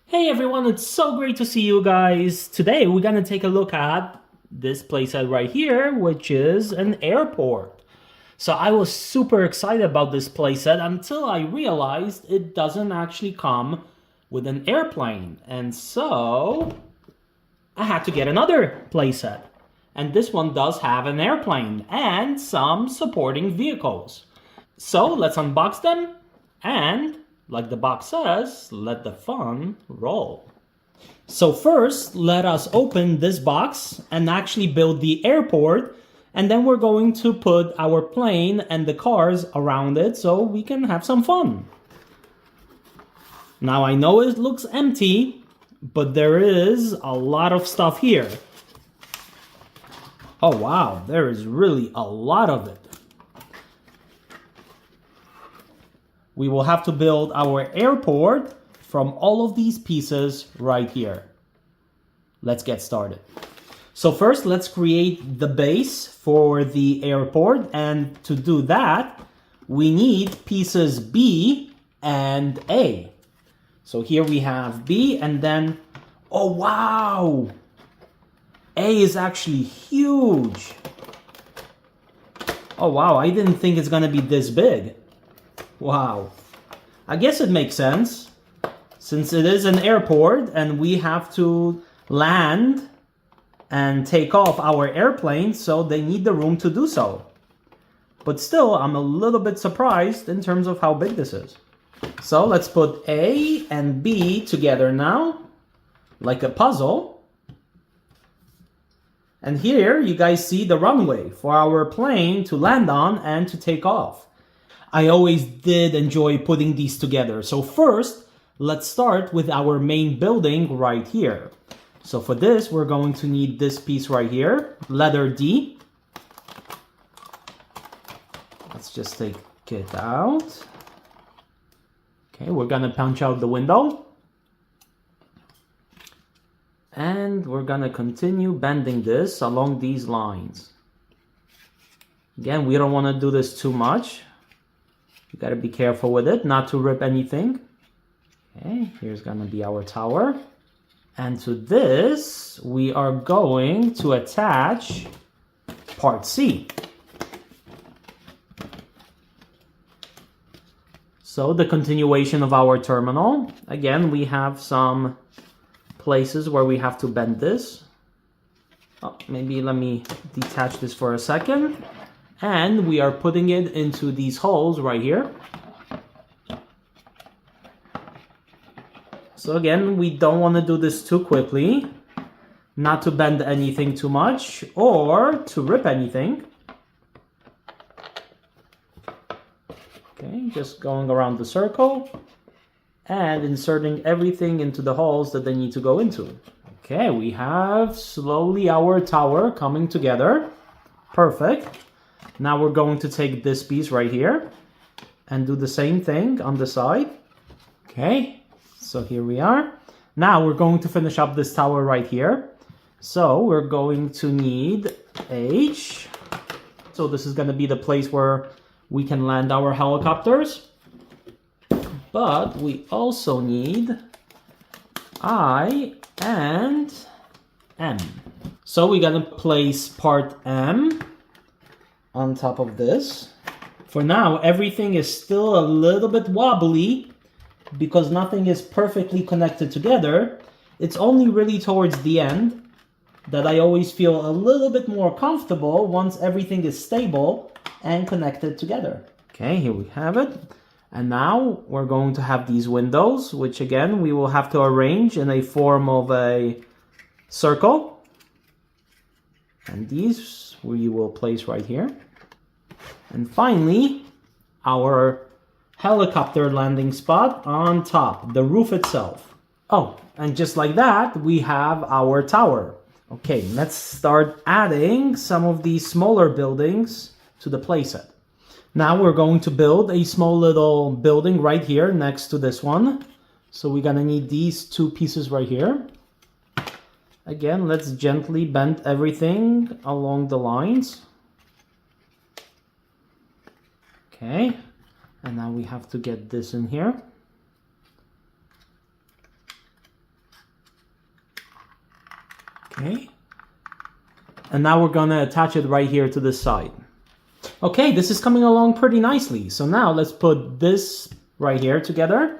Hey everyone, it's so great to see you guys. Today we're gonna take a look at this playset right here, which is an airport. So I was super excited about this playset until I realized it doesn't actually come with an airplane. And so I had to get another playset. And this one does have an airplane and some supporting vehicles. So let's unbox them and, like the box says, let the fun roll. So first, let us open this box and actually build the airport, and then we're going to put our plane and the cars around it so we can have some fun. Now I know it looks empty, but there is a lot of stuff here. Oh wow, there is really a lot of it. We will have to build our airport from all of these pieces right here. Let's get started. So first, let's create the base for the airport, and to do that, we need pieces B and A. So here we have B, and then, oh wow! A is actually huge. Oh wow, I didn't think it's gonna be this big. Wow. I guess it makes sense, since it is an airport and we have to land and take off our airplane, so they need the room to do so. But still, I'm a little bit surprised in terms of how big this is. So let's put A and B together now, like a puzzle. And here you guys see the runway for our plane to land on and to take off. I always did enjoy putting these together. So first, let's start with our main building right here. So for this, we're going to need this piece right here, letter D. Let's just take it out. Okay, we're gonna punch out the window. And we're gonna continue bending this along these lines. Again, we don't wanna do this too much. You gotta be careful with it, not to rip anything. Okay, here's gonna be our tower. And to this, we are going to attach part C. So the continuation of our terminal. Again, we have some places where we have to bend this. Oh, maybe let me detach this for a second. And we are putting it into these holes right here. So again, we don't want to do this too quickly, not to bend anything too much or to rip anything. Okay, just going around the circle and inserting everything into the holes that they need to go into. Okay, we have slowly our tower coming together. Perfect. Now we're going to take this piece right here and do the same thing on the side. Okay, so here we are. Now we're going to finish up this tower right here. So we're going to need H. So this is going to be the place where we can land our helicopters. But we also need I and M. So we're going to place part M on top of this. For now, everything is still a little bit wobbly because nothing is perfectly connected together. It's only really towards the end that I always feel a little bit more comfortable once everything is stable and connected together. Okay, here we have it. And now we're going to have these windows, which again, we will have to arrange in a form of a circle. And these we will place right here. And finally, our helicopter landing spot on top, the roof itself. Oh, and just like that, we have our tower. Okay, let's start adding some of these smaller buildings to the playset. Now we're going to build a small little building right here next to this one. So we're gonna need these two pieces right here. Again, let's gently bend everything along the lines. Okay, and now we have to get this in here. Okay. And now we're gonna attach it right here to this side. Okay, this is coming along pretty nicely. So now let's put this right here together.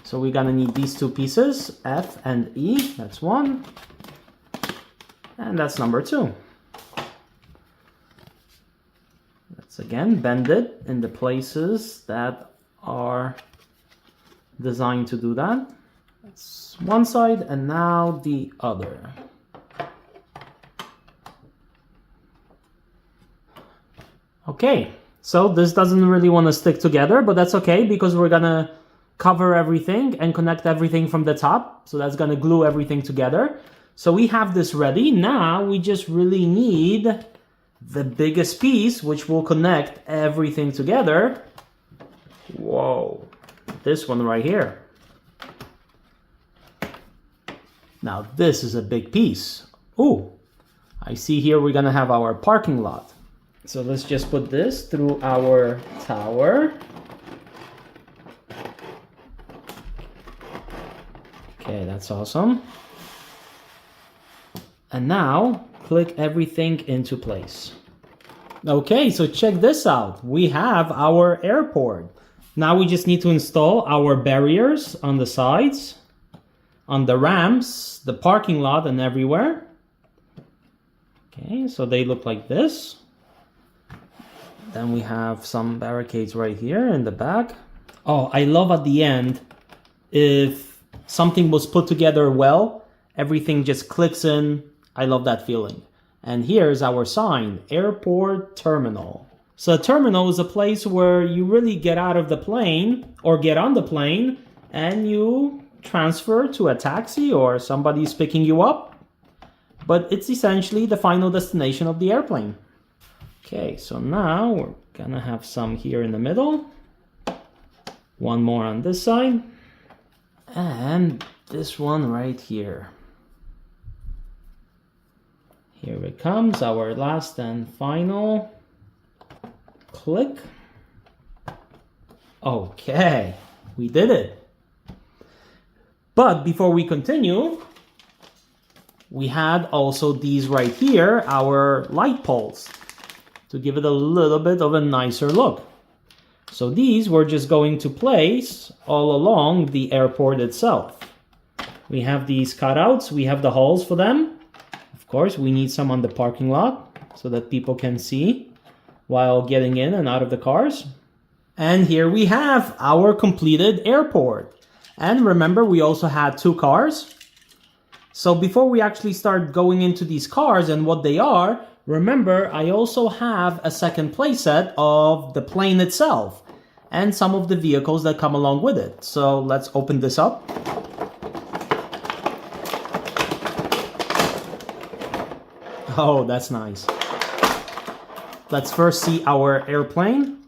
So we're gonna need these two pieces, F and E, that's one. And that's number two. Let's again bend it in the places that are designed to do that. That's one side and now the other. Okay, so this doesn't really want to stick together, but that's okay because we're gonna cover everything and connect everything from the top. So that's gonna glue everything together. So we have this ready. Now we just really need the biggest piece, which will connect everything together. Whoa, this one right here. Now this is a big piece. Ooh, I see here we're gonna have our parking lot. So let's just put this through our tower. Okay, that's awesome. And now click everything into place. Okay, so check this out. We have our airport. Now we just need to install our barriers on the sides, on the ramps, the parking lot, and everywhere. Okay, so they look like this. Then we have some barricades right here in the back. Oh, I love at the end, if something was put together well, everything just clicks in. I love that feeling. And here's our sign, Airport Terminal. So a terminal is a place where you really get out of the plane or get on the plane and you transfer to a taxi or somebody's picking you up. But it's essentially the final destination of the airplane. Okay, so now we're gonna have some here in the middle. One more on this side. And this one right here. Here it comes, our last and final click. Okay, we did it. But before we continue, we had also these right here, our light poles, to give it a little bit of a nicer look. So these we're just going to place all along the airport itself. We have these cutouts, we have the holes for them. Of course, we need some on the parking lot so that people can see while getting in and out of the cars. And here we have our completed airport. And remember, we also had two cars. So before we actually start going into these cars and what they are, remember, I also have a second playset of the plane itself and some of the vehicles that come along with it. So let's open this up. Oh, that's nice. Let's first see our airplane.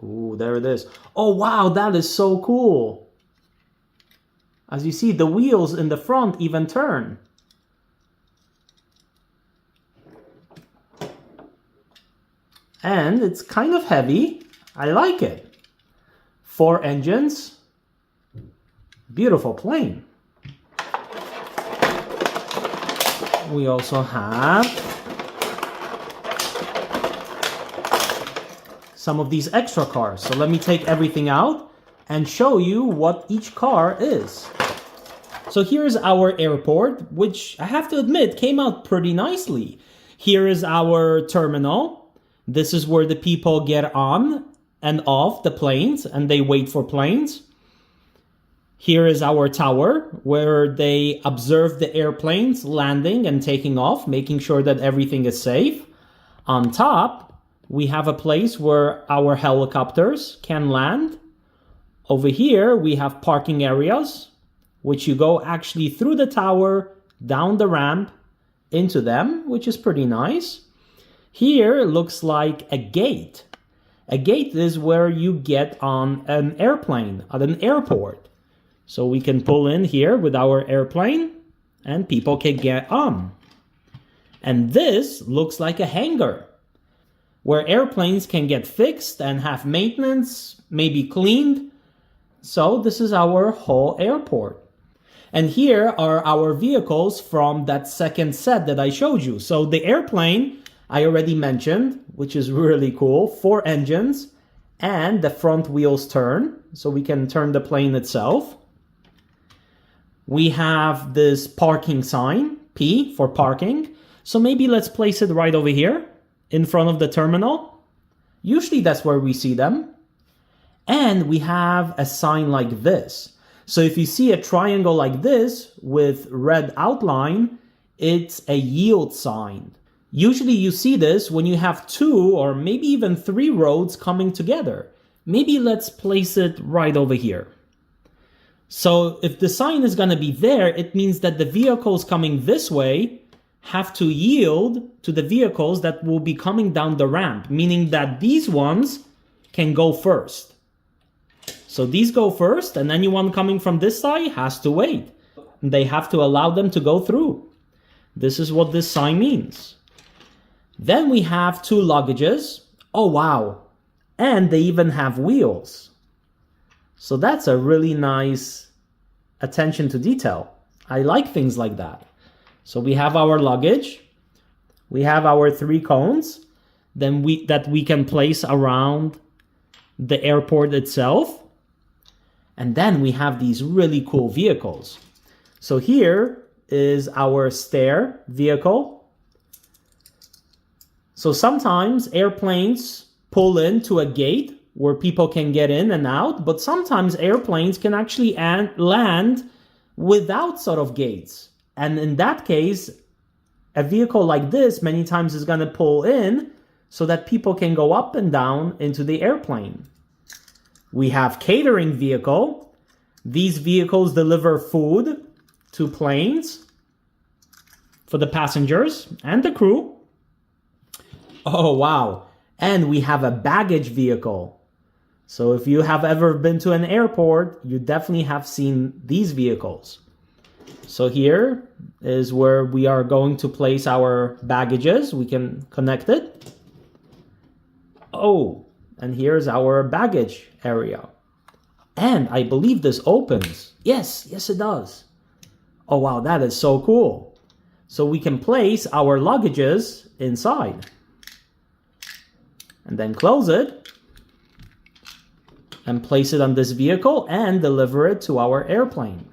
Ooh, there it is. Oh, wow, that is so cool. As you see, the wheels in the front even turn. And it's kind of heavy. I like it. 4 engines. Beautiful plane. We also have some of these extra cars. So let me take everything out and show you what each car is. So here's our airport, which I have to admit came out pretty nicely. Here is our terminal. This is where the people get on and off the planes and they wait for planes. Here is our tower where they observe the airplanes landing and taking off, making sure that everything is safe. On top, we have a place where our helicopters can land. Over here, we have parking areas, which you go actually through the tower, down the ramp, into them, which is pretty nice. Here looks like a gate. A gate is where you get on an airplane at an airport. So we can pull in here with our airplane and people can get on. And this looks like a hangar where airplanes can get fixed and have maintenance, maybe cleaned. So this is our whole airport. And here are our vehicles from that second set that I showed you. So the airplane, I already mentioned, which is really cool. 4 engines and the front wheels turn, so we can turn the plane itself. We have this parking sign, P for parking. So maybe let's place it right over here in front of the terminal. Usually that's where we see them. And we have a sign like this. So if you see a triangle like this with red outline, it's a yield sign. Usually you see this when you have 2 or maybe even 3 roads coming together. Maybe let's place it right over here. So if the sign is going to be there, it means that the vehicles coming this way have to yield to the vehicles that will be coming down the ramp, meaning that these ones can go first. So these go first, and anyone coming from this side has to wait. They have to allow them to go through. This is what this sign means. Then we have 2 luggages. Oh, wow. And they even have wheels. So that's a really nice attention to detail. I like things like that. So we have our luggage. We have our 3 cones then that we can place around the airport itself. And then we have these really cool vehicles. So here is our stair vehicle. So sometimes airplanes pull into a gate where people can get in and out, but sometimes airplanes can actually land without sort of gates. And in that case, a vehicle like this many times is going to pull in so that people can go up and down into the airplane. We have catering vehicle. These vehicles deliver food to planes for the passengers and the crew. Oh, wow. And we have a baggage vehicle. So if you have ever been to an airport, you definitely have seen these vehicles. So here is where we are going to place our baggages. We can connect it. Oh, and here's our baggage area. And I believe this opens. Yes, it does. Oh, wow, that is so cool. So we can place our luggages inside. And then close it. And place it on this vehicle and deliver it to our airplane.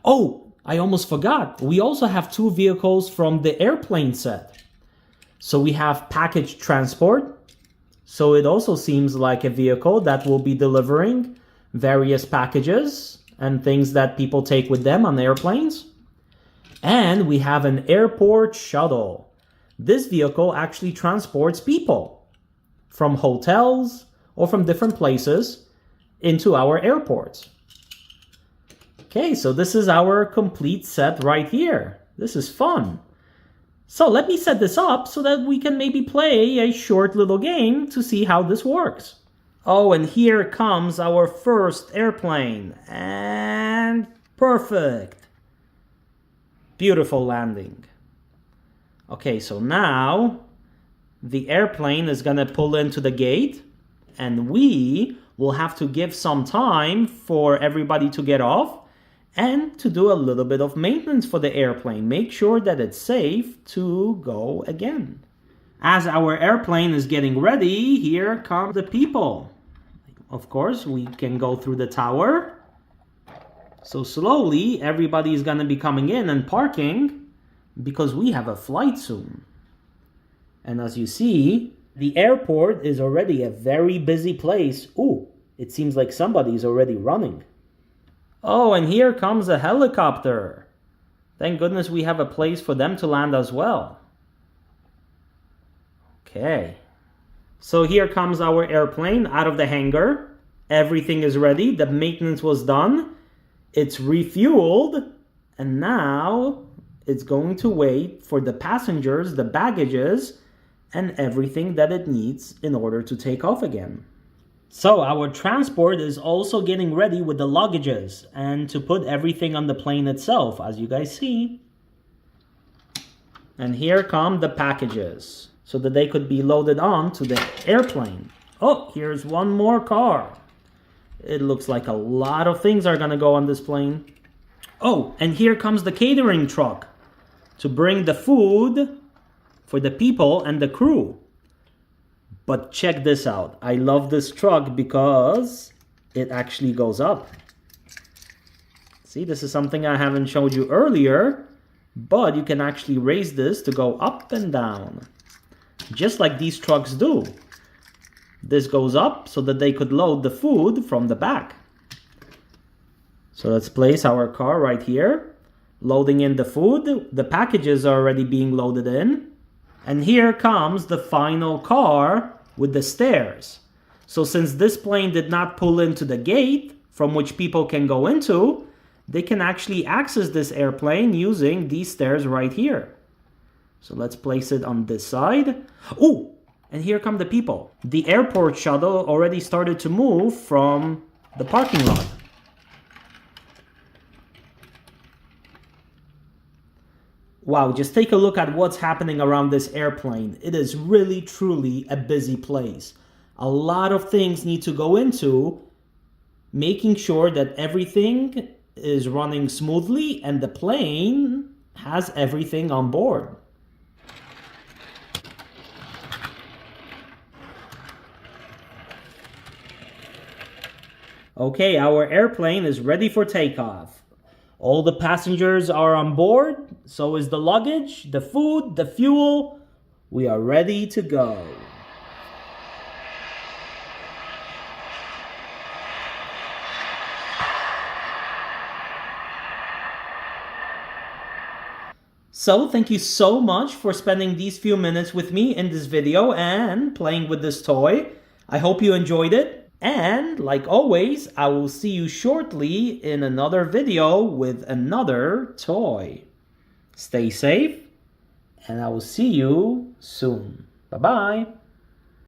Oh, I almost forgot. We also have 2 vehicles from the airplane set. So we have package transport. So it also seems like a vehicle that will be delivering various packages and things that people take with them on airplanes. And we have an airport shuttle. This vehicle actually transports people from hotels or from different places into our airports. Okay, so this is our complete set right here. This is fun. So let me set this up so that we can maybe play a short little game to see how this works. Oh, and here comes our first airplane. And perfect. Beautiful landing. Okay, so now the airplane is going to pull into the gate. And we will have to give some time for everybody to get off and to do a little bit of maintenance for the airplane. Make sure that it's safe to go again. As our airplane is getting ready, here come the people. Of course, we can go through the tower. So slowly, everybody is going to be coming in and parking because we have a flight soon. And as you see, the airport is already a very busy place. Ooh, it seems like somebody's already running. Oh, and here comes a helicopter. Thank goodness we have a place for them to land as well. Okay. So here comes our airplane out of the hangar. Everything is ready. The maintenance was done. It's refueled. And now it's going to wait for the passengers, the baggages, and everything that it needs in order to take off again. So our transport is also getting ready with the luggages and to put everything on the plane itself, as you guys see. And here come the packages so that they could be loaded on to the airplane. Oh, here's one more car. It looks like a lot of things are going to go on this plane. Oh, and here comes the catering truck to bring the food for the people and the crew. But check this out. I love this truck because it actually goes up. See, this is something I haven't showed you earlier, but you can actually raise this to go up and down, just like these trucks do. This goes up so that they could load the food from the back. So let's place our car right here, loading in the food. The packages are already being loaded in. And here comes the final car with the stairs. So since this plane did not pull into the gate from which people can go into, they can actually access this airplane using these stairs right here. So let's place it on this side. Oh, and here come the people. The airport shuttle already started to move from the parking lot. Wow, just take a look at what's happening around this airplane. It is really, truly a busy place. A lot of things need to go into making sure that everything is running smoothly and the plane has everything on board. Okay, our airplane is ready for takeoff. All the passengers are on board, so is the luggage, the food, the fuel. We are ready to go. So thank you so much for spending these few minutes with me in this video and playing with this toy. I hope you enjoyed it. And like always, I will see you shortly in another video with another toy. Stay safe, and I will see you soon. Bye-bye.